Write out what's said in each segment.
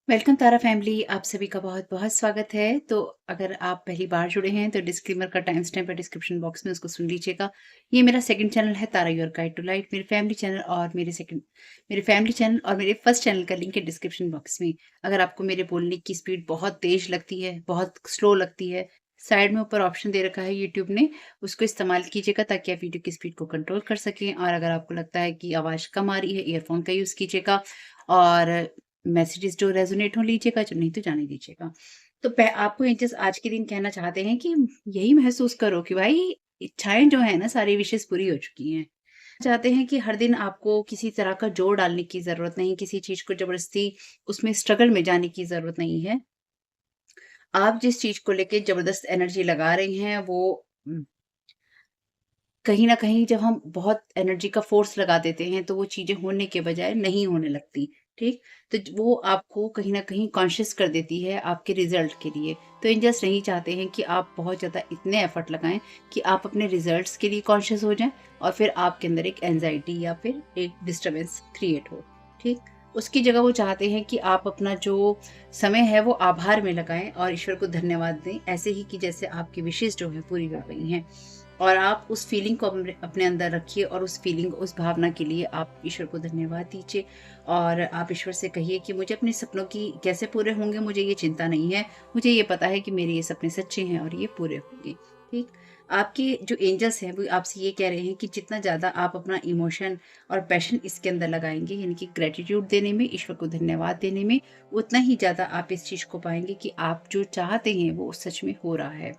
Welcome तारा family, आप सभी का बहुत बहुत स्वागत है। तो अगर आप पहली बार जुड़े हैं तो डिस्क्लेमर का टाइम स्टैम्प है डिस्क्रिप्शन बॉक्स में, उसको सुन लीजिएगा। ये मेरा सेकंड चैनल है तारा योर गाइड टू लाइफ। मेरे फैमिली चैनल और मेरे फर्स्ट चैनल का लिंक है डिस्क्रिप्शन बॉक्स में। अगर आपको मेरे बोलने की स्पीड बहुत तेज लगती है, बहुत स्लो लगती है, साइड में ऊपर ऑप्शन दे रखा है यूट्यूब ने, उसको इस्तेमाल कीजिएगा ताकि आप वीडियो की स्पीड को कंट्रोल कर सकें। और अगर आपको लगता है कि आवाज़ कम आ रही है, ईयरफोन का यूज़ कीजिएगा। और मैसेजेस जो रेजोनेट हो लीजिएगा, जो नहीं तो जाने दीजिएगा। तो आपको ये चीज़ आज के दिन कहना चाहते हैं कि यही महसूस करो कि भाई इच्छाएं जो है ना, सारी विशेष पूरी हो चुकी हैं। चाहते हैं कि हर दिन आपको किसी तरह का जोर डालने की जरूरत नहीं, किसी चीज को जबरदस्ती उसमें स्ट्रगल में जाने की जरूरत नहीं है। आप जिस चीज को लेके जबरदस्त एनर्जी लगा रही हैं वो कहीं न कहीं जब हम बहुत एनर्जी का फ़ोर्स लगा देते हैं, तो वो चीज़ें होने के बजाय नहीं होने लगती, ठीक? तो वो आपको कहीं न कहीं कॉन्शियस कर देती है आपके रिज़ल्ट के लिए। तो एंजल्स नहीं चाहते हैं कि आप बहुत ज़्यादा इतने एफ़र्ट लगाएँ कि आप अपने रिज़ल्ट्स के लिए कॉन्शियस हो जाएँ और फिर आपके अंदर एक एंग्ज़ायटी या फिर एक डिस्टर्बेंस क्रिएट हो, ठीक? उसकी जगह वो चाहते हैं कि आप अपना जो समय है वो आभार में लगाएँ और ईश्वर को धन्यवाद दें, ऐसे ही कि जैसे आपकी विशेज़ जो हैं पूरी हो गई हैं। और आप उस फीलिंग को अपने अंदर रखिए और उस फीलिंग, उस भावना के लिए आप ईश्वर को धन्यवाद दीजिए। और आप ईश्वर से कहिए कि मुझे अपने सपनों की कैसे पूरे होंगे मुझे ये चिंता नहीं है। मुझे ये पता है कि मेरे ये सपने सच्चे हैं और ये पूरे होंगे, ठीक? आपके जो एंजल्स हैं वो आपसे ये कह रहे हैं कि जितना ज़्यादा आप अपना इमोशन और पैशन इसके अंदर लगाएँगे, यानी कि ग्रैटिट्यूड देने में, ईश्वर को धन्यवाद देने में, उतना ही ज़्यादा आप इस चीज़ को पाएँगे कि आप जो चाहते हैं वो सच में हो रहा है।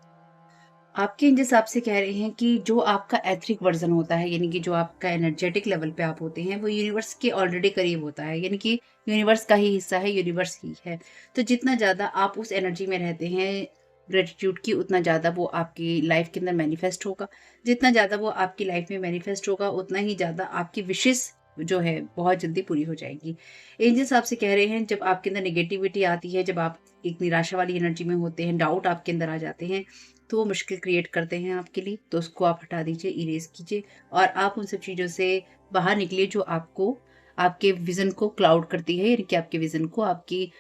आपके एंजेल्स आपसे कह रहे हैं कि जो आपका एथरिक वर्जन होता है, यानी कि जो आपका एनर्जेटिक लेवल पे आप होते हैं, वो यूनिवर्स के ऑलरेडी करीब होता है, यानी कि यूनिवर्स का ही हिस्सा है, यूनिवर्स ही है। तो जितना ज़्यादा आप उस एनर्जी में रहते हैं ग्रेटिट्यूड की, उतना ज़्यादा वो आपकी लाइफ के अंदर मैनिफेस्ट होगा। जितना ज़्यादा वो आपकी लाइफ में मैनिफेस्ट होगा, उतना ही ज़्यादा आपकी विशेस जो है बहुत जल्दी पूरी हो जाएगी। एंजल्स आपसे कह रहे हैं, जब आपके अंदर नेगेटिविटी आती है, जब आप एक निराशा वाली एनर्जी में होते हैं, डाउट आपके अंदर आ जाते हैं, तो वो मुश्किल क्रिएट करते हैं आपके लिए, तो उसको आप हटा दीजिए, इरेज़ कीजिए और आप उन सब चीज़ों से बाहर निकलिए जो आपको आपके विज़न को क्लाउड करती है, यानी कि आपके विज़न को, आपकी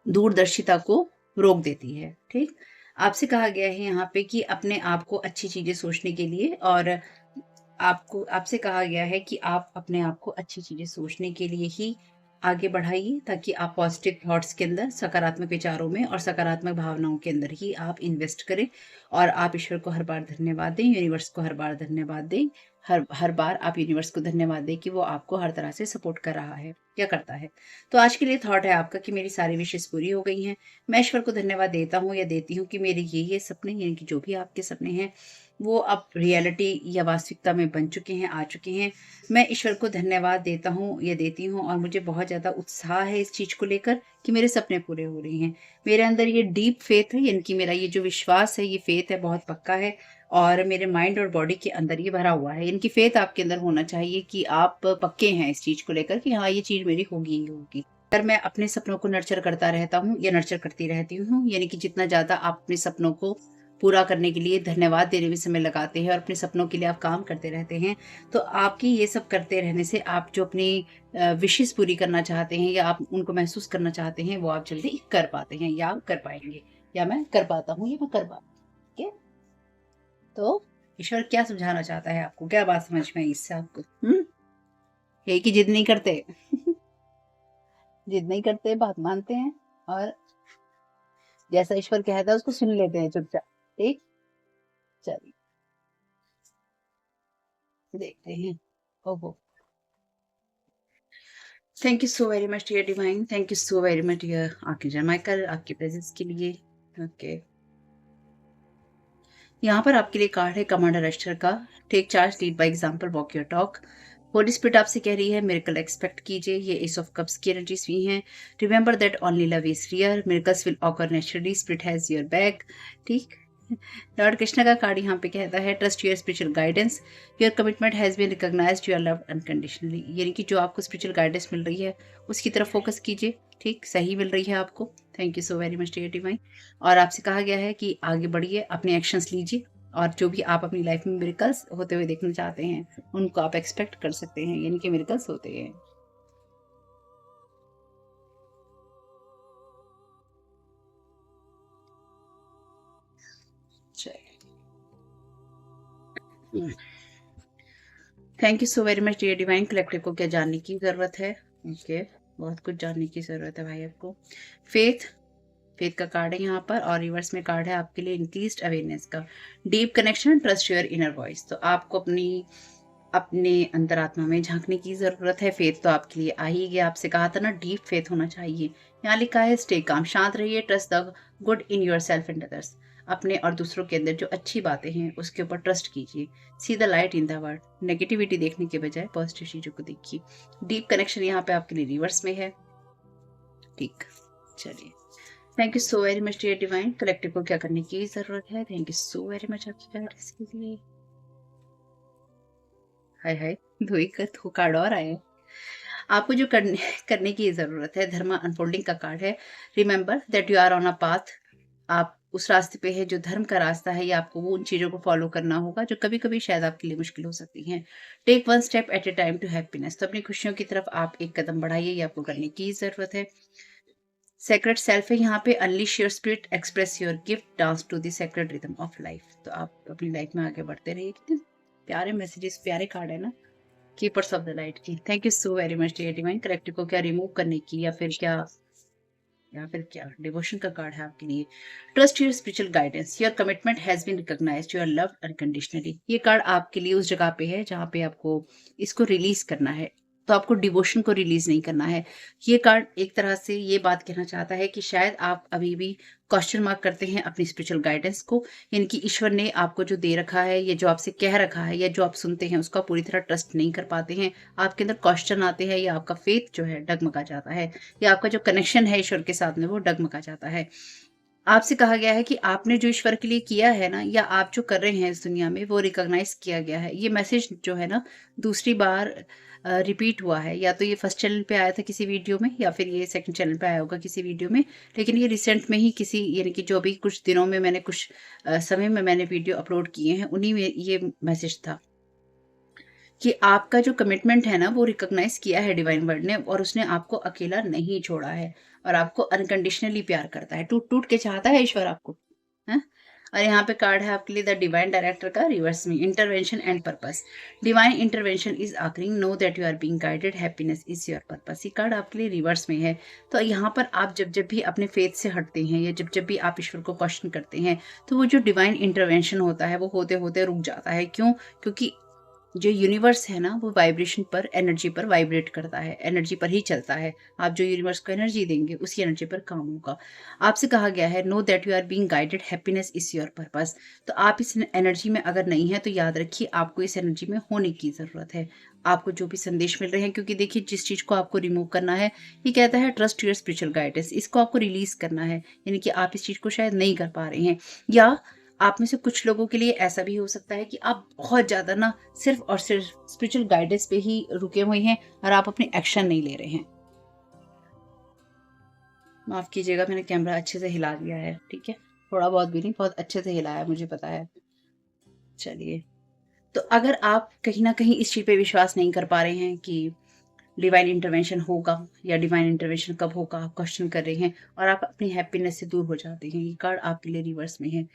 दूरदर्शिता को रोक देती है, ठीक? आपसे कहा गया है यहाँ पे कि अपने आप को अच्छी चीज़ें सोचने के लिए, और आपसे कहा गया है कि आप अपने आप को अच्छी चीज़ें सोचने के लिए ही आगे बढ़ाइए, ताकि आप पॉजिटिव थॉट्स के अंदर, सकारात्मक विचारों में और सकारात्मक भावनाओं के अंदर ही आप इन्वेस्ट करें। और आप ईश्वर को हर बार धन्यवाद दें, यूनिवर्स को हर बार धन्यवाद दें। हर हर बार आप यूनिवर्स को धन्यवाद दें कि वो आपको हर तरह से सपोर्ट कर रहा है, क्या करता है। तो आज के लिए थॉट है आपका कि मेरी सारी विशेष पूरी हो गई हैं। मैं ईश्वर को धन्यवाद देता हूँ या देती हूँ कि मेरे ये सपने, यानी कि जो भी आपके सपने हैं, वो अब रियलिटी या वास्तविकता में बन चुके हैं, आ चुके हैं। मैं ईश्वर को धन्यवाद देता हूँ या देती हूँ और मुझे बहुत ज़्यादा उत्साह है इस चीज़ को लेकर कि मेरे सपने पूरे हो रहे हैं। मेरे अंदर ये डीप फेथ है, यानी कि मेरा ये जो विश्वास है, ये फेथ है, बहुत पक्का है और मेरे माइंड और बॉडी के अंदर ये भरा हुआ है। यानी कि फेथ आपके अंदर होना चाहिए कि आप पक्के हैं इस चीज़ को लेकर कि हाँ, ये चीज़ मेरी होगी ही होगी। अगर मैं अपने सपनों को नर्चर करता रहता हूँ या नर्चर करती रहती हूँ, यानी कि जितना ज़्यादा आप अपने सपनों को पूरा करने के लिए धन्यवाद देने में समय लगाते हैं और अपने सपनों के लिए आप काम करते रहते हैं, तो आपकी ये सब करते रहने से आप जो अपनी विशेज़ पूरी करना चाहते हैं या आप उनको महसूस करना चाहते हैं, वो आप जल्दी कर पाते हैं या कर पाएँगे, या मैं कर पाता हूँ, या मैं कर पा ठीक है? तो ईश्वर क्या समझाना चाहता है आपको? क्या बात समझ में आई इससे आपको? हुँ? यही कि जिद नहीं करते। जिद नहीं करते, बात मानते हैं और जैसा ईश्वर कहता है उसको सुन लेते हैं चुपचाप। ठीक? चलिए, देखते हैं। ओहो! Thank you so very much dear divine, thank you so very much dear archangel Michael, आपकी प्रेजेंस के लिए। ओके, यहाँ पर आपके लिए कार्ड है कमांडर एस्टर का। Take charge, lead by example, walk your talk. Holy spirit आपसे कह रही है मिरेकल एक्सपेक्ट कीजिए। ये एस ऑफ कप्स की एनर्जीज भी हैं। Remember that only love is real, miracles will occur naturally, spirit has your back. ठीक। लॉर्ड कृष्णा का कार्ड यहाँ पे कहता है trust your spiritual guidance, your commitment has been recognised, you are loved unconditionally. यानी कि जो आपको स्पिरिचुअल गाइडेंस मिल रही है उसकी तरफ फोकस कीजिए। ठीक, सही मिल रही है आपको। Thank you so very much dear divine. और आपसे कहा गया है कि आगे बढ़िए, अपने एक्शंस लीजिए और जो भी आप अपनी लाइफ में मिरेकल्स होते हुए देखना चाहते हैं उनको आप एक्सपेक्ट कर सकते हैं, यानी कि मिरेकल्स होते हैं। Thank you so very much dear divine. Collective को क्या जानने की जरूरत है? ओके, बहुत कुछ जानने की जरूरत है भाई आपको। फेथ, फेथ का कार्ड है यहाँ पर, और रिवर्स में कार्ड है आपके लिए इंक्रीज्ड अवेयरनेस का। Deep connection, trust your inner voice. तो आपको अपने अंतरात्मा में झांकने की जरूरत है। फेथ तो आपके लिए आ ही गया, आपसे कहा था ना डीप फेथ होना चाहिए। यहाँ लिखा है स्टे काम, शांत रहिए, trust the good in your self and others. अपने और दूसरों के अंदर जो अच्छी बातें हैं उसके ऊपर ट्रस्ट कीजिए। See the light in the world, negativity देखने के बजाय पॉजिटिव चीजों को देखिए। डीप कनेक्शन यहाँ पे आपके लिए रिवर्स में है। ठीक, चलिए, thank you so very much dear divine. Collective को क्या करने की जरूरत है? Thank you so very much आपकी गाइडेंस के लिए। हाय हाय, दो कार्ड और आए हैं। आपको जो करने करने की जरूरत है, धर्मा अनफोल्डिंग का कार्ड है। Remember that you are on a path. आप उस रास्ते पे है जो धर्म का रास्ता है, या आपको वो उन चीजों को फॉलो करना होगा जो कभी कभी शायद आपके लिए मुश्किल हो सकती हैं। Take one step at a time to happiness. तो अपनी खुशियों की तरफ आप एक कदम बढ़ाइए, ये आपको करने की जरूरत है। सेक्रेट सेल्फ है यहाँ पे। Unleash your spirit, express your gift, dance to the sacred rhythm of life. तो आप अपनी लाइफ में आगे बढ़ते रहिए। कितने प्यारे मैसेजेस, प्यारे कार्ड है ना, कीपर्स ऑफ द लाइट की। Thank you so very much dear divine. Collective को क्या रिमूव करने की, या फिर क्या डिवोशन का कार्ड है आपके लिए। Trust your spiritual guidance, your commitment has been recognised, you are loved unconditionally. ये कार्ड आपके लिए उस जगह पे है जहाँ पे आपको इसको रिलीज करना है। तो आपको डिवोशन को रिलीज नहीं करना है। ये कार्ड एक तरह से ये बात कहना चाहता है कि शायद आप अभी भी क्वेश्चन मार्क करते हैं अपनी स्पिरिचुअल गाइडेंस को, यानी कि ईश्वर ने आपको जो दे रखा है, ये जो आपसे कह रखा है, या जो आप सुनते हैं उसका पूरी तरह ट्रस्ट नहीं कर पाते हैं। आपके अंदर क्वेश्चन आते हैं, या आपका फेथ जो है डगमगा जाता है, या आपका जो कनेक्शन है ईश्वर के साथ में वो डगमगा जाता है। आपसे कहा गया है कि आपने जो ईश्वर के लिए किया है ना, या आप जो कर रहे हैं इस दुनिया में, वो रिकॉग्नाइज किया गया है। ये मैसेज जो है ना, दूसरी बार रिपीट हुआ है। या तो ये फर्स्ट चैनल पे आया था किसी वीडियो में, या फिर ये सेकंड चैनल पे आया होगा किसी वीडियो में। लेकिन ये रिसेंट में ही किसी, यानी कि जो भी कुछ दिनों में मैंने कुछ समय में मैंने वीडियो अपलोड किए हैं, उन्हीं में ये मैसेज था कि आपका जो कमिटमेंट है ना, वो रिकॉग्नाइज किया है डिवाइन वर्ड ने, और उसने आपको अकेला नहीं छोड़ा है, और आपको अनकंडीशनली प्यार करता है। टूट टूट के चाहता है ईश्वर आपको, है? और यहाँ पे कार्ड है आपके लिए द डिवाइन डायरेक्टर का, रिवर्स में intervention and purpose. Divine intervention is occurring, know that you are being guided, happiness is your purpose. ये कार्ड आपके लिए रिवर्स में है। तो यहाँ पर आप जब जब भी अपने फेथ से हटते हैं, या जब जब भी आप ईश्वर को क्वेश्चन करते हैं, तो वो जो डिवाइन इंटरवेंशन होता है वो होते होते रुक जाता है। क्यों? क्योंकि जो यूनिवर्स है ना, वो वाइब्रेशन पर, एनर्जी पर वाइब्रेट करता है, एनर्जी पर ही चलता है। आप जो यूनिवर्स को एनर्जी देंगे, उसी एनर्जी पर काम होगा। आपसे कहा गया है know that you are being guided, happiness is your purpose. तो आप इस एनर्जी में अगर नहीं है, तो याद रखिए आपको इस एनर्जी में होने की जरूरत है। आपको जो भी संदेश मिल रहे हैं, क्योंकि देखिए जिस चीज को आपको रिमूव करना है, ये कहता है ट्रस्ट योर स्पिरिचुअल गाइडेंस, इसको आपको रिलीज करना है। यानी कि आप इस चीज को शायद नहीं कर पा रहे हैं, या आप में से कुछ लोगों के लिए ऐसा भी हो सकता है कि आप बहुत ज्यादा ना सिर्फ और सिर्फ स्पिरिचुअल गाइडेंस पे ही रुके हुए हैं, और आप अपने एक्शन नहीं ले रहे हैं। माफ कीजिएगा, मैंने कैमरा अच्छे से हिला दिया है, ठीक है? थोड़ा बहुत भी नहीं, बहुत अच्छे से हिलाया, मुझे पता है। चलिए, तो अगर आप कहीं ना कहीं इस चीज पे विश्वास नहीं कर पा रहे हैं कि डिवाइन इंटरवेंशन होगा, या डिवाइन इंटरवेंशन कब होगा, आप क्वेश्चन कर रहे हैं, और आप अपनी हैप्पीनेस से दूर हो जाते हैं, ये कार्ड आपके लिए रिवर्स में है।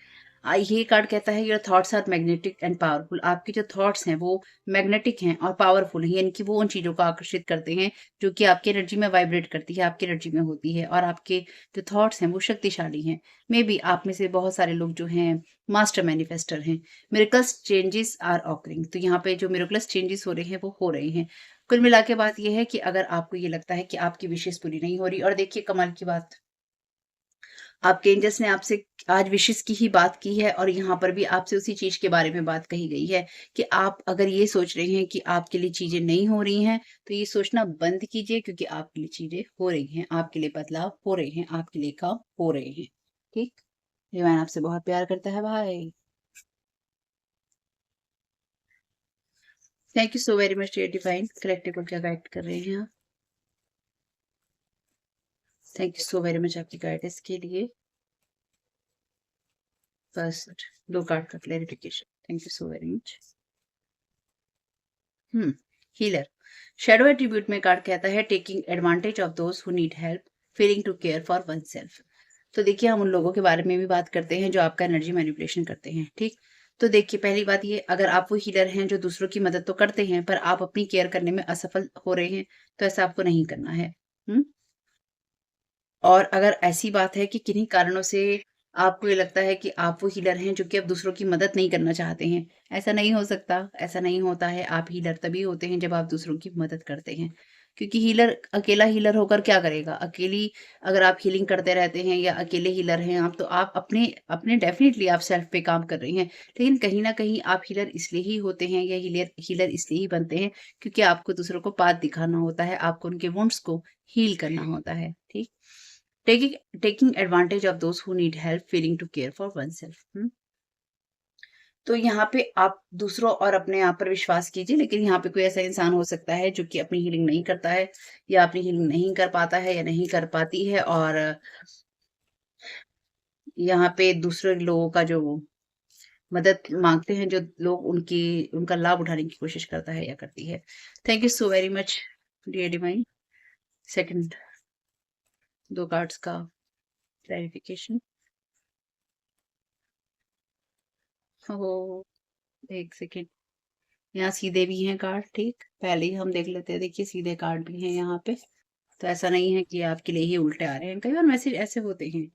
ये कार्ड कहता है your thoughts are magnetic and powerful. आपके जो थॉट्स हैं वो मैग्नेटिक हैं और पावरफुल हैं, यानी कि वो उन चीजों को आकर्षित करते हैं जो कि आपकी एनर्जी में वाइब्रेट करती है, आपकी एनर्जी में होती है, और आपके जो थॉट्स हैं वो शक्तिशाली हैं। मे बी आप में से बहुत सारे लोग जो हैं मास्टर मैनिफेस्टर हैं। Miracles changes are occurring. तो यहाँ पे जो मिरेकल्स चेंजेस हो रहे हैं वो हो रहे हैं। कुल मिला के बात ये है कि अगर आपको ये लगता है कि आपकी विशेष पूरी नहीं हो रही, और देखिए कमाल की बात, आपके एंजल्स ने आपसे आज विशेष की ही बात की है, और यहाँ पर भी आपसे उसी चीज के बारे में बात कही गई है कि आप अगर ये सोच रहे हैं कि आपके लिए चीजें नहीं हो रही हैं, तो ये सोचना बंद कीजिए, क्योंकि आपके लिए चीजें हो रही हैं, आपके लिए बदलाव हो रहे हैं, आपके लिए काम हो रहे हैं। ठीक, डिवाइन आपसे बहुत प्यार करता है भाई। Thank you so very much dear divine. Collective को क्या गाइड कर रहे हैं आप? Thank you so very much आपकी गाइडेंस के लिए। फर्स्ट दो कार्ड का clarification, thank you so very much. Healer, shadow attribute में कार्ड कहता है taking advantage of those who need help, feeling to care for one self. तो देखिए हम उन लोगों के बारे में भी बात करते हैं जो आपका एनर्जी मैनिपुलेशन करते हैं, ठीक? तो देखिए, पहली बात ये, अगर आप वो हीलर हैं जो दूसरों की मदद तो करते हैं, पर आप अपनी केयर करने में असफल हो रहे हैं, तो ऐसा आपको नहीं करना है। हुँ? और अगर ऐसी बात है कि किन्हीं कारणों से आपको ये लगता है कि आप वो हीलर हैं जो कि अब दूसरों की मदद नहीं करना चाहते हैं, ऐसा नहीं हो सकता, ऐसा नहीं होता है। आप हीलर तभी होते हैं जब आप दूसरों की मदद करते हैं। क्योंकि हीलर अकेला हीलर होकर क्या करेगा? अकेली अगर आप हीलिंग करते रहते हैं या अकेले हीलर हैं आप, तो आप अपने अपने डेफ़िनिटली आप सेल्फ पे काम कर रही हैं। लेकिन कहीं न कहीं आप हीलर इसलिए ही होते हैं या हीलियर हीलर इसलिए ही बनते हैं क्योंकि आपको दूसरों को पाथ दिखाना होता है, आपको उनके वुंड्स को हील करना होता है, ठीक? Taking advantage of those who need help, failing to care for oneself. तो यहाँ पे आप दूसरों और अपने आप पर विश्वास कीजिए, लेकिन यहाँ पे कोई ऐसा इंसान हो सकता है जो कि अपनी हीलिंग नहीं करता है या अपनी हीलिंग नहीं कर पाता है या नहीं कर पाती है, और यहाँ पे दूसरे लोगों का जो मदद माँगते हैं, जो लोग उनकी उनका लाभ उठाने की कोशिश करता है या करती है। Thank you so very much dear divine. Second 2 cards का क्लैरिफिकेशन। ओह! 1 सेकंड। यहाँ सीधे भी हैं कार्ड, ठीक? पहले ही हम देख लेते हैं, देखिए सीधे कार्ड भी हैं यहाँ पे। तो ऐसा नहीं है कि आपके लिए ही उल्टे आ रहे हैं, कई बार मैसेज ऐसे होते हैं।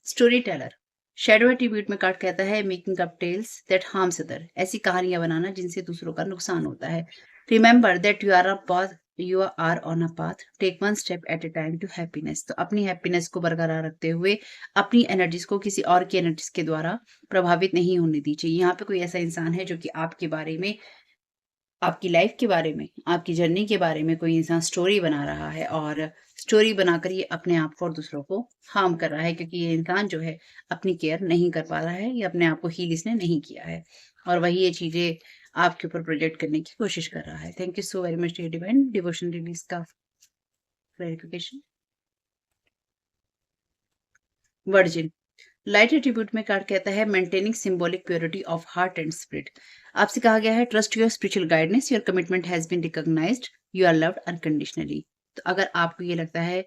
स्टोरी टेलर, शैडो एट्रीब्यूट में कार्ड कहता है making up tales that harms other, ऐसी कहानियां बनाना जिनसे दूसरों का नुकसान होता है। Remember that you are on a path, take one step at a time to happiness. तो अपनी हैप्पीनेस को बरकरार रखते हुए अपनी एनर्जीज को किसी और की एनर्जीज के द्वारा प्रभावित नहीं होने दीजिए। यहाँ पे कोई ऐसा इंसान है जो कि आपके बारे में, आपकी लाइफ के बारे में, आपकी जर्नी के बारे में कोई इंसान स्टोरी बना रहा है, और स्टोरी बनाकर ये अपने आप को और दूसरों को हार्म कर रहा है, क्योंकि ये इंसान जो है अपनी केयर नहीं कर पा रहा है या अपने आप को हील इसने नहीं किया है, और वही ये चीजें आपके ऊपर प्रोजेक्ट करने की कोशिश कर रहा है। Thank you so very much dear divine. Devotion release का क्लैरिफिकेशन। वर्जिन, लाइट एट्रीब्यूट में कार्ड कहता है maintaining symbolic purity of heart and spirit. आपसे कहा गया है trust your spiritual guidance, your commitment has been recognised, you are loved unconditionally. तो अगर आपको ये लगता है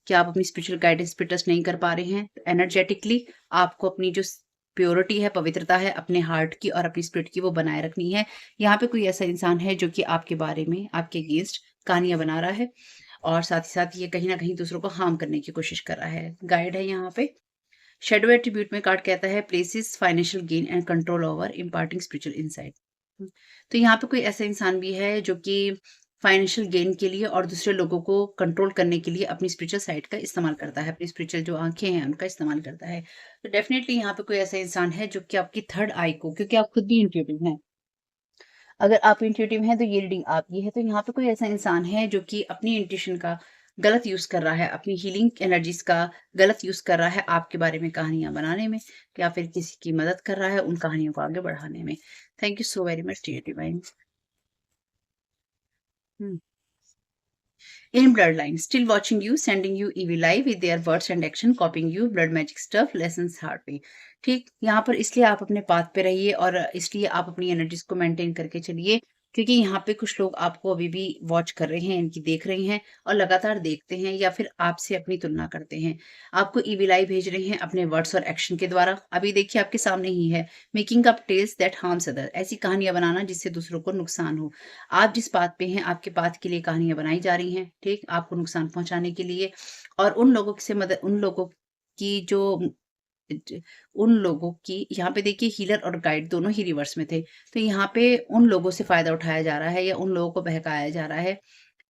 कि आप अपनी स्पिरिचुअल गाइडेंस पे ट्रस्ट नहीं कर पा रहे हैं, तो एनर्जेटिकली आपको अपनी जो प्योरिटी है, पवित्रता है अपने हार्ट की और अपनी स्पिरिट की, वो बनाए रखनी है। यहाँ पे कोई ऐसा इंसान है जो कि आपके बारे में, आपके अगेंस्ट कहानियां बना रहा है, और साथ ही साथ ये कहीं ना कहीं दूसरों को हार्म करने की कोशिश कर रहा है। गाइड है यहाँ पे। शेडो एट्रीब्यूट में कार्ड कहता है places financial gain and control over imparting spiritual insight. तो यहाँ पे कोई ऐसा इंसान भी है जो कि फाइनेंशियल गेन के लिए और दूसरे लोगों को कंट्रोल करने के लिए अपनी स्पिरिचुअल साइड का इस्तेमाल करता है, अपनी स्पिरिचुअल जो आंखें हैं उनका इस्तेमाल करता है। तो डेफिनेटली यहाँ पे कोई ऐसा इंसान है जो कि आपकी थर्ड आई को, क्योंकि आप खुद भी इंट्यूटिव हैं, अगर आप इंट्यूटिव हैं तो ये रीडिंग आपकी है। तो यहाँ पे कोई ऐसा इंसान है जो कि अपनी इंट्यूशन का गलत यूज कर रहा है, अपनी हीलिंग एनर्जीज का गलत यूज कर रहा है आपके बारे में कहानियां बनाने में, या फिर किसी की मदद कर रहा है उन कहानियों को आगे बढ़ाने में। Thank you so very much dear divine. In bloodline, still watching you, sending you EV live with their words and action, copying you, blood magic stuff, lessons hard way। ठीक, यहाँ पर इसलिए आप अपने पाथ पे रहिए और इसलिए आप अपनी एनर्जीज को मेंटेन करके चलिए, क्योंकि यहाँ पे कुछ लोग आपको अभी भी वॉच कर रहे हैं, इनकी देख रहे हैं और लगातार देखते हैं या फिर आपसे अपनी तुलना करते हैं। आपको ईविल भेज रहे हैं अपने वर्ड्स और एक्शन के द्वारा। अभी देखिए आपके सामने ही है, making up tales that harms other, ऐसी कहानियां बनाना जिससे दूसरों को नुकसान हो। आप जिस बात पे हैं, आपके बात के लिए कहानियां बनाई जा रही हैं, ठीक? आपको नुकसान पहुंचाने के लिए, और उन लोगों की जो ज उन लोगों की, यहाँ पे देखिए हीलर और गाइड दोनों ही रिवर्स में थे। तो यहाँ पे उन लोगों से फ़ायदा उठाया जा रहा है या उन लोगों को बहकाया जा रहा है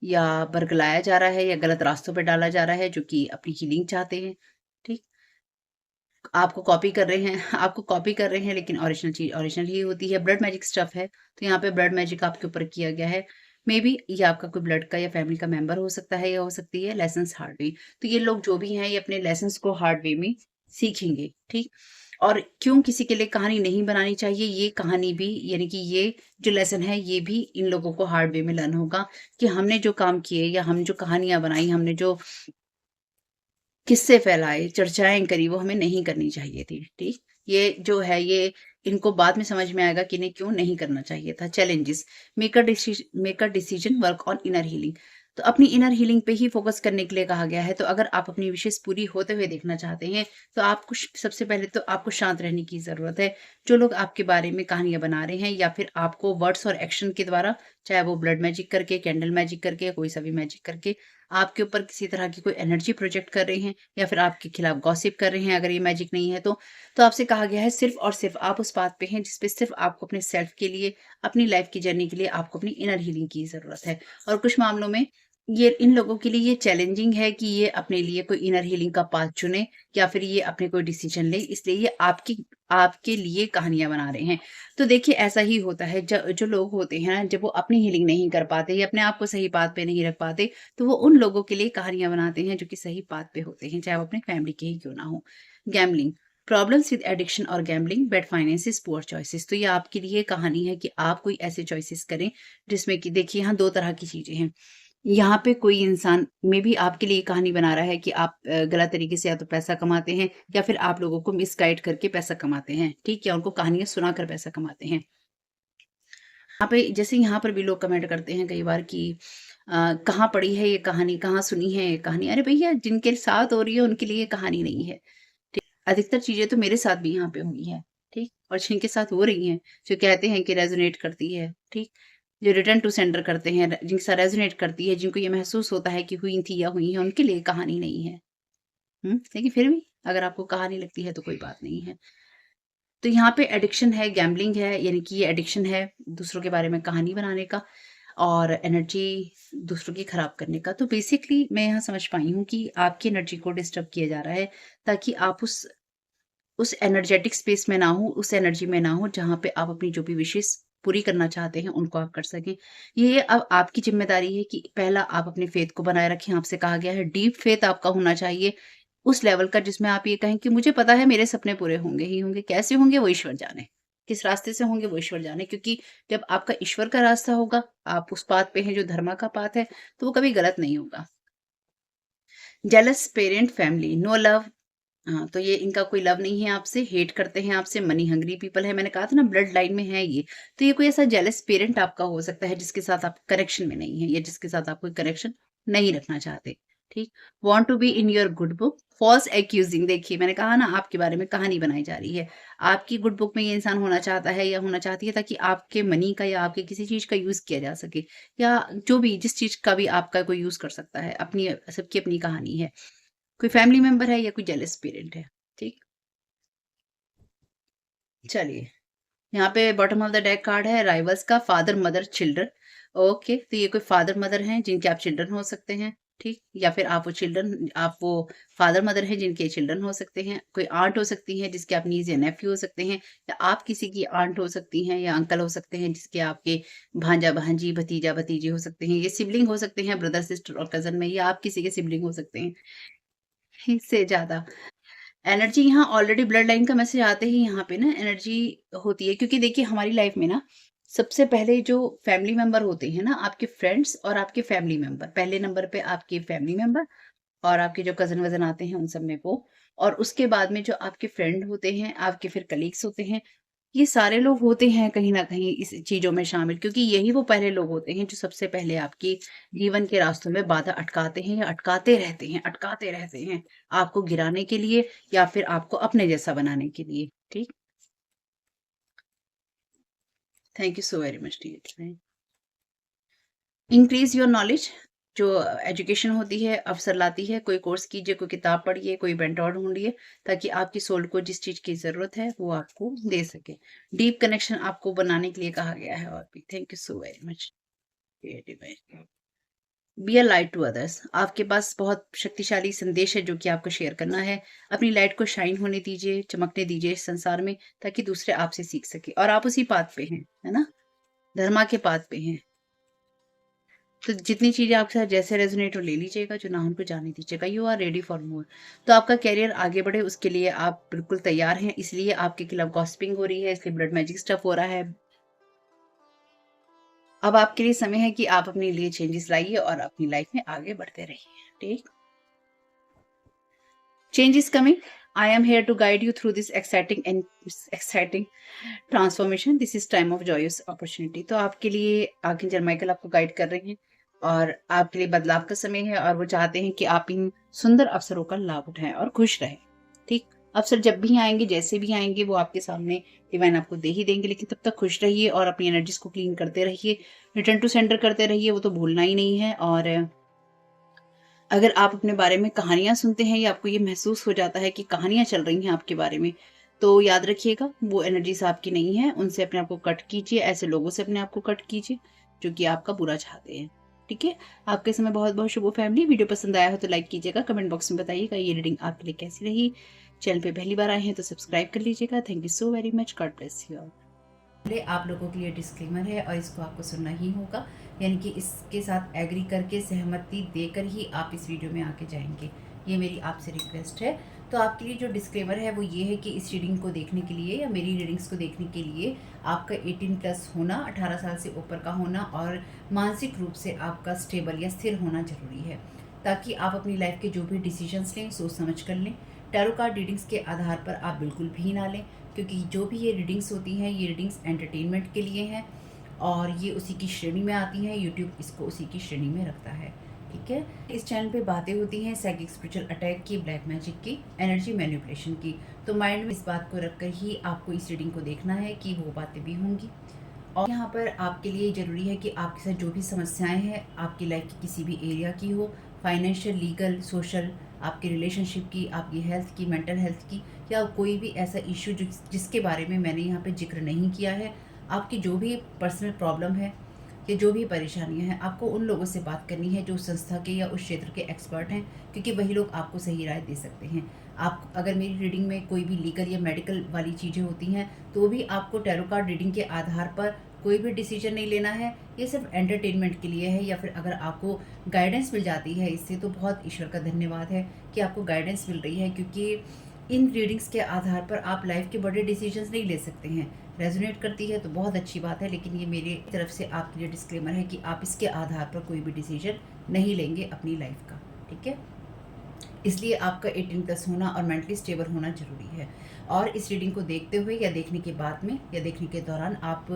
या बरगलाया जा रहा है या गलत रास्तों पे डाला जा रहा है जो कि अपनी हीलिंग चाहते हैं, ठीक? आपको कॉपी कर रहे हैं आपको कॉपी कर रहे हैं, लेकिन ओरिजिनल चीज़ ओरिजिनल ही होती है। ब्लड मैजिक स्टफ़ है, तो यहाँ पे ब्लड मैजिक आपके ऊपर किया गया है। मेबी ये आपका कोई ब्लड का या फैमिली का मेंबर हो सकता है या हो सकती है। लेसन्स हार्ड वे, तो ये लोग जो भी हैं ये अपने लेसन्स को हार्ड वे में सीखेंगे, ठीक? और क्यों किसी के लिए कहानी नहीं बनानी चाहिए, ये कहानी भी, यानी कि ये जो लेसन है ये भी इन लोगों को हार्ड वे में लर्न होगा कि हमने जो काम किए या हम जो कहानियाँ बनाई, हमने जो किस्से फैलाए, चर्चाएँ करी, वो हमें नहीं करनी चाहिए थी, ठीक? ये जो है ये इनको बाद में समझ में आएगा कि इन्हें क्यों नहीं करना चाहिए था। Challenges, make a decision, work on inner healing. तो अपनी इनर हीलिंग पे ही फ़ोकस करने के लिए कहा गया है। तो अगर आप अपनी विशेज़ पूरी होते हुए देखना चाहते हैं, तो आपको श सबसे पहले तो आपको शांत रहने की ज़रूरत है। जो लोग आपके बारे में कहानियाँ बना रहे हैं या फिर आपको वर्ड्स और एक्शन के द्वारा, चाहे वो ब्लड मैजिक करके, कैंडल मैजिक करके या कोई सा भी मैजिक करके, आपके ऊपर किसी तरह की कोई एनर्जी प्रोजेक्ट कर रहे हैं या फिर आपके खिलाफ गॉसिप कर रहे हैं, अगर ये मैजिक नहीं है तो आपसे कहा गया है सिर्फ़ और सिर्फ़ आप उस बात पे हैं जिस पे सिर्फ़ आपको अपने सेल्फ के लिए, अपनी लाइफ़ की जर्नी के लिए आपको अपनी इनर हीलिंग की ज़रूरत है। और कुछ मामलों में ये इन लोगों के लिए ये चैलेंजिंग है कि ये अपने लिए कोई इनर हीलिंग का पाथ चुने या फिर ये अपने कोई डिसीजन ले, इसलिए ये आपकी आपके लिए कहानियाँ बना रहे हैं। तो देखिए ऐसा ही होता है जो लोग होते हैं ना, जब वो अपनी हीलिंग नहीं कर पाते या अपने आप को सही पाथ पे नहीं रख पाते, तो वो उन लोगों के लिए कहानियाँ बनाते हैं जो कि सही पाथ पे होते हैं, चाहे वो अपने फैमिली के ही क्यों ना हो। गैम्बलिंग, प्रॉब्लम्स विद एडिक्शन और gambling, bad finances, poor choices. तो ये आपके लिए कहानी है कि आप कोई ऐसे चॉइसेस करें जिसमें कि देखिए यहाँ 2 तरह की चीज़ें हैं। यहाँ पे कोई इंसान मे बी आपके लिए कहानी बना रहा है कि आप गलत तरीके से या तो पैसा कमाते हैं या फिर आप लोगों को मिसगाइड करके पैसा कमाते हैं, ठीक है? उनको कहानियाँ सुनाकर पैसा कमाते हैं। यहाँ पे जैसे यहाँ पर भी लोग कमेंट करते हैं कई बार कि कहाँ पढ़ी है ये कहानी, कहाँ सुनी है ये कहानी? अरे भैया जिनके साथ हो रही है उनके लिए ये कहानी नहीं है। अधिकतर चीज़ें तो मेरे साथ भी यहाँ पे हुई हैं, ठीक? और जिनके साथ हो रही हैं, जो कहते हैं कि रेज़ोनेट करती है, ठीक? जो रिटर्न टू सेंडर करते हैं, जिनके साथ रेज़ोनेट करती है, जिनको ये महसूस होता है कि हुई थी या हुई हैं, उनके लिए कहानी नहीं है। लेकिन फिर भी अगर आपको कहानी लगती है तो कोई बात नहीं है। तो यहाँ पे एडिक्शन है, गैम्बलिंग है, यानी कि ये एडिक्शन है दूसरों के बारे में कहानी बनाने का और एनर्जी दूसरों की खराब करने का। तो बेसिकली मैं यहाँ समझ पाई हूँ कि आपकी एनर्जी को डिस्टर्ब किया जा रहा है ताकि आप उस एनर्जेटिक स्पेस में ना हो, उस एनर्जी में ना हो जहाँ पे आप अपनी जो भी विशेज़ पूरी करना चाहते हैं, उनको आप कर सकें। ये अब आपकी ज़िम्मेदारी है कि पहला आप अपने फ़ेथ को बनाए रखें, आपसे कहा गया है डीप फ़ेथ आपका होना चाहिए, उस लेवल का जिसमें आप ये कहें कि मुझे पता है मेरे सपने पूरे होंगे ही होंगे, कैसे होंगे वो ईश्वर जाने। किस रास्ते से होंगे वो ईश्वर जाने क्योंकि जब आपका ईश्वर का रास्ता होगा, आप उस पाथ पे हैं जो धर्मा का पाथ है, तो वो कभी गलत नहीं होगा। Jealous parent family, no love. हाँ, तो ये इनका कोई लव नहीं है आपसे, हेट करते हैं आपसे, मनी हंग्री पीपल है। मैंने कहा था ना ब्लड लाइन में है ये। तो ये कोई ऐसा जेलस पेरेंट आपका हो सकता है जिसके साथ आप कनेक्शन में नहीं है या जिसके साथ आप कोई कनेक्शन नहीं रखना चाहते, ठीक? Want to be in your good book, false accusing. देखिए मैंने कहा ना आपके बारे में कहानी बनाई जा रही है। आपकी गुड बुक में ये इंसान होना चाहता है या होना चाहती है ताकि आपके मनी का या आपके किसी चीज़ का यूज़ किया जा सके या जो भी जिस चीज़ का भी आपका कोई यूज़ कर सकता है। अपनी सबकी अपनी कहानी है। कोई फैमिली मेंबर है या कोई जेलस पेरेंट है, ठीक? चलिए, यहाँ पे bottom of the deck card है राइवल्स का, फादर, मदर, चिल्ड्रन। ओके, तो ये कोई फादर, मदर हैं जिनके आप चिल्ड्रन हो सकते हैं, ठीक? या फिर आप वो फादर, मदर हैं जिनके चिल्ड्रन हो सकते हैं। कोई आंट हो सकती है जिसके आप नीज़ या नेफ्यू हो सकते हैं या आप किसी की आंट हो सकती हैं या अंकल हो सकते हैं जिसके आपके भांजा-भांजी, भतीजा-भतीजी हो सकते हैं। ये सिबलिंग हो सकते हैं ब्रदर, सिस्टर और कज़न में या आप किसी के सिबलिंग हो सकते हैं, इससे ज़्यादा। एनर्जी यहाँ ऑलरेडी ब्लड लाइन का मैसेज आते ही यहाँ पे ना एनर्जी होती है क्योंकि देखिए हमारी लाइफ में ना सबसे पहले जो फैमिली मेंबर होते हैं ना आपके फ्रेंड्स और आपके फैमिली मेंबर, पहले नंबर पे आपके फैमिली मेंबर और आपके जो कज़न वज़न आते हैं उन सब में वो, और उसके बाद में जो आपके फ्रेंड होते हैं, आपके फिर कलीग्स होते हैं, ये सारे लोग होते हैं कहीं न कहीं इस चीज़ों में शामिल क्योंकि यही वो पहले लोग होते हैं जो सबसे पहले आपके जीवन के रास्तों में बाधा अटकाते हैं या अटकाते रहते हैं, आपको गिराने के लिए या फिर आपको अपने जैसा बनाने के लिए, ठीक? Thank you so very much dear. Increase your knowledge, जो एजुकेशन होती है, अवसर लाती है, कोई कोर्स कीजिए, कोई किताब पढ़िए, कोई मेंटर ढूँढिए, ताकि आपकी सोल को जिस चीज़ की ज़रूरत है, वो आपको दे सके। डीप कनेक्शन आपको बनाने के लिए कहा गया है और भी। Thank you so very much. Be a light to others, आपके पास बहुत शक्तिशाली संदेश है जो कि आपको शेयर करना है। अपनी लाइट को शाइन होने दीजिए, चमकने दीजिए इस संसार में, ताकि दूसरे आपसे सीख सकें और आप उसी पाथ पे हैं, है ना? धर्मा के पाथ पे हैं। तो जितनी चीज़ें आपके साथ जैसे रेज़ोनेट हो ले लीजिएगा, जो ना उनको जाने दीजिएगा। You are ready for more. तो आपका करियर आगे बढ़े उसके लिए आप बिल्कुल तैयार हैं, इसलिए आपके खिलाफ गॉसिपिंग हो रही है, इसलिए ब्लड मैजिक स्टफ हो रहा है। अब आपके लिए समय है कि आप अपने लिए चेंजेस लाइए और अपनी लाइफ में आगे बढ़ते रहिए, ठीक? Change is coming. I am here to guide you through this exciting transformation. This is time of joyous opportunity. तो आपके लिए आर्कएंजल माइकल आपको गाइड कर रहे हैं। और आपके लिए बदलाव का समय है और वो चाहते हैं कि आप इन सुंदर अवसरों का लाभ उठाएं और खुश रहें। ठीक, अवसर जब भी आएंगे, जैसे भी आएंगे, वो आपके सामने डिवाइन आपको दे ही देंगे, लेकिन तब तक खुश रहिए और अपनी एनर्जीज को क्लीन करते रहिए, रिटर्न टू सेंटर करते रहिए, वो तो भूलना ही नहीं है। और अगर आप अपने बारे में कहानियाँ सुनते हैं या आपको ये महसूस हो जाता है कि कहानियाँ चल रही हैं आपके बारे में, तो याद रखिएगा वो एनर्जीज़ आपकी नहीं है, उनसे अपने आप को कट कीजिए, ऐसे लोगों से अपने आप को कट कीजिए जो कि आपका बुरा चाहते हैं। ठीक है? आपके समय बहुत-बहुत शुभ हो फैमिली। वीडियो पसंद आया हो तो लाइक कीजिएगा, कमेंट बॉक्स में बताइएगा ये रीडिंग आपके लिए कैसी रही। चैनल पे पहली बार आए हैं तो सब्सक्राइब कर लीजिएगा। Thank you so very much. God bless you all. पहले आप लोगों के लिए डिस्क्लेमर है और इसको आपको सुनना ही होगा, यानी कि इसके साथ एग्री करके सहमति देकर ही आप इस वीडियो में आके जाएंगे। ये मेरी आपसे रिक्वेस्ट है। तो आपके लिए जो डिस्क्लेमर है वो ये है कि इस रीडिंग को देखने के लिए या मेरी रीडिंग्स को देखने के लिए आपका 18+ होना, 18 साल से ऊपर का होना और मानसिक रूप से आपका स्टेबल या स्थिर होना जरूरी है, ताकि आप अपनी लाइफ के जो भी डिसीजंस लें सोच समझ कर लें। टैरो कार्ड रीडिंग्स के आधार पर आप बिल्कुल भी ना लें, क्योंकि जो भी ये रीडिंग्स होती हैं ये रीडिंग्स एंटरटेनमेंट के लिए हैं और ये उसी की श्रेणी में आती हैं। यूट्यूब इसको उसी की श्रेणी में रखता है। ठीक है, इस चैनल पे बातें होती हैं साइकिक स्पिरिचुअल अटैक की, ब्लैक मैजिक की, एनर्जी मैनिपुलेशन की। तो माइंड में इस बात को रखकर ही आपको इस रीडिंग को देखना है कि वो बातें भी होंगी। और यहाँ पर आपके लिए ज़रूरी है कि आपके साथ जो भी समस्याएं हैं आपकी लाइफ की किसी भी एरिया की हो, फाइनेंशियल, लीगल, सोशल, आपके रिलेशनशिप की, आपकी हेल्थ की, मेंटल हेल्थ की, या कोई भी ऐसा इशू जिसके बारे में मैंने यहाँ पे जिक्र नहीं किया है, आपकी जो भी पर्सनल प्रॉब्लम है या जो भी परेशानियां हैं, आपको उन लोगों से बात करनी है जो संस्था के या उस क्षेत्र के एक्सपर्ट हैं, क्योंकि वही लोग आपको सही राय दे सकते हैं। आप अगर मेरी रीडिंग में कोई भी लीगल या मेडिकल वाली चीज़ें होती हैं तो भी आपको टैरो कार्ड रीडिंग के आधार पर कोई भी डिसीजन नहीं लेना है। ये सिर्फ एंटरटेनमेंट के लिए है, या फिर अगर आपको गाइडेंस मिल जाती है इससे तो बहुत ईश्वर का धन्यवाद है कि आपको गाइडेंस मिल रही है, क्योंकि इन रीडिंग्स के आधार पर आप लाइफ के बड़े डिसीजंस नहीं ले सकते हैं। रेजोनेट करती है तो बहुत अच्छी बात है, लेकिन ये मेरी तरफ से आपके लिए डिस्क्लेमर है कि आप इसके आधार पर कोई भी डिसीजन नहीं लेंगे अपनी लाइफ का। ठीक है, इसलिए आपका 18+ होना और मेंटली स्टेबल होना ज़रूरी है। और इस रीडिंग को देखते हुए या देखने के बाद में या देखने के दौरान आप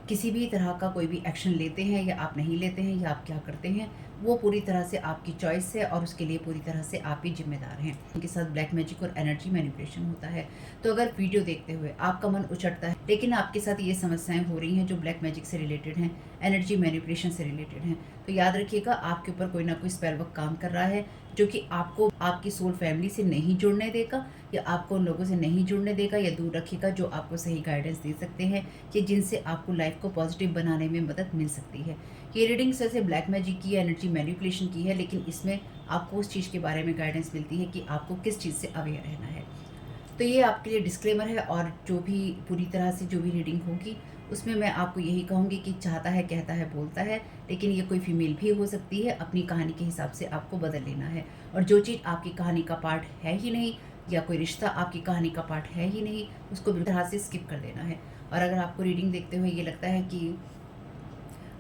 किसी भी तरह का कोई भी एक्शन लेते हैं या आप नहीं लेते हैं या आप क्या करते हैं, वो पूरी तरह से आपकी चॉइस है और उसके लिए पूरी तरह से आप ही जिम्मेदार हैं। उनके साथ ब्लैक मैजिक और एनर्जी मैनिपुलेशन होता है। तो अगर वीडियो देखते हुए आपका मन उचटता है लेकिन आपके साथ ये समस्याएं हो रही हैं जो ब्लैक मैजिक से रिलेटेड हैं, एनर्जी मैनिपुलेशन से रिलेटेड हैं, तो याद रखिएगा आपके ऊपर कोई ना कोई स्पेल वर्क काम कर रहा है जो कि आपको आपकी सोल फैमिली से नहीं जुड़ने देगा या आपको उन लोगों से नहीं जुड़ने देगा या दूर रखेगा जो आपको सही गाइडेंस दे सकते हैं कि जिनसे आपको लाइफ को पॉजिटिव बनाने में मदद मिल सकती है। ये रीडिंग वैसे ब्लैक मैजिक की, एनर्जी मैनिपुलेशन की है, लेकिन इसमें आपको उस चीज़ के बारे में गाइडेंस मिलती है कि आपको किस चीज़ से अवेयर रहना है। तो ये आपके लिए डिस्क्लेमर है। और जो भी पूरी तरह से जो भी रीडिंग होगी उसमें मैं आपको यही कहूँगी कि चाहता है, कहता है, बोलता है, लेकिन ये कोई फीमेल भी हो सकती है। अपनी कहानी के हिसाब से आपको बदल लेना है, और जो चीज़ आपकी कहानी का पार्ट है ही नहीं या कोई रिश्ता आपकी कहानी का पार्ट है ही नहीं, उसको बिल्कुल तरह से स्किप कर देना है। और अगर आपको रीडिंग देखते हुए ये लगता है कि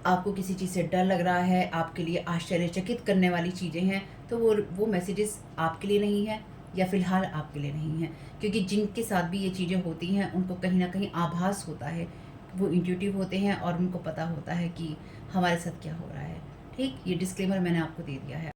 आपको किसी चीज़ से डर लग रहा है, आपके लिए आश्चर्यचकित करने वाली चीज़ें हैं, तो वो मैसेजेस आपके लिए नहीं है या फ़िलहाल आपके लिए नहीं है, क्योंकि जिनके साथ भी ये चीज़ें होती हैं उनको कहीं न कहीं आभास होता है, वो इंट्यूटिव होते हैं और उनको पता होता है कि हमारे साथ क्या हो रहा है। ठीक, ये डिस्क्लेमर मैंने आपको दे दिया है।